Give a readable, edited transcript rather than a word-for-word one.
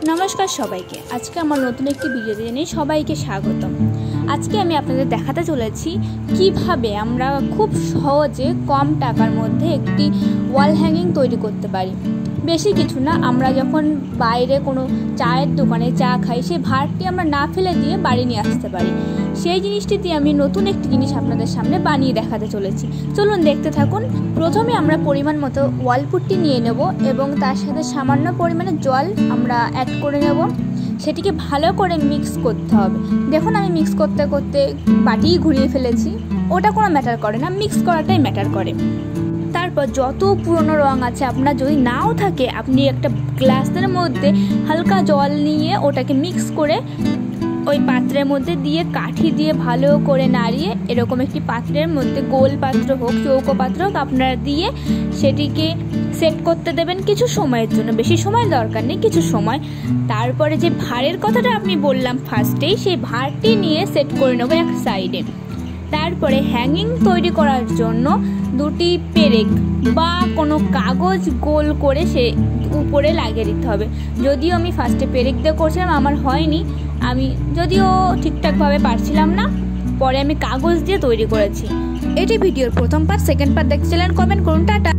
নমস্কার সবাইকে। আজকে আমার নতুন একটি ভিডিও জানিয়ে সবাইকে স্বাগতম। আজকে আমি আপনাদের দেখাতে চলেছি কিভাবে আমরা খুব সহজে কম টাকার মধ্যে একটি ওয়াল হ্যাঙ্গিং তৈরি করতে পারি। বেশি কিছু না, আমরা যখন বাইরে কোনো চায়ের দোকানে চা খাই সেই ভাঁড়টি আমরা না ফেলে দিয়ে বাড়ি নিয়ে আসতে পারি। সেই জিনিসটি দিয়ে আমি নতুন একটি জিনিস আপনাদের সামনে বানিয়ে দেখাতে চলেছি। চলুন দেখতে থাকুন। প্রথমে আমরা পরিমাণ মতো ওয়াল পুট্টি নিয়ে নেব এবং তার সাথে সামান্য পরিমাণে জল আমরা অ্যাড করে নেব। সেটিকে ভালো করে মিক্স করতে হবে। দেখুন আমি মিক্স করতে করতে বাটিই ঘুরিয়ে ফেলেছি। ওটা কোনো ম্যাটার করে না, মিক্স করাটাই ম্যাটার করে। তারপর যত পুরনো রং আছে আপনার যদি নাও থাকে, আপনি একটা গ্লাসের মধ্যে হালকা জল নিয়ে ওটাকে মিক্স করে ওই পাত্রের মধ্যে দিয়ে কাঠি দিয়ে ভালো করে নাড়িয়ে এরকম একটি পাত্রের মধ্যে, গোল পাত্র হোক চৌকো পাত্র হোক, আপনারা দিয়ে সেটিকে সেট করতে দেবেন কিছু সময়ের জন্য। বেশি সময় দরকার নেই, কিছু সময়। তারপরে যে ভাঁড়ের কথাটা আপনি বললাম ফার্স্টেই, সেই ভাঁড়টি নিয়ে সেট করে নেবো এক সাইডে। তারপরে হ্যাঙ্গিং তৈরি করার জন্য দুটি পেরেক বা কোনো কাগজ গোল করে সে উপরে লাগিয়ে দিতে হবে। যদিও আমি ফার্স্টে পেরেক দিয়ে করছিলাম, আমার হয়নি, আমি যদিও ঠিকঠাকভাবে পারছিলাম না, পরে আমি কাগজ দিয়ে তৈরি করেছি। এটি ভিডিওর প্রথম পার্ট। সেকেন্ড পার্ট দেখছিলেন, কমেন্ট করুন। টাটা।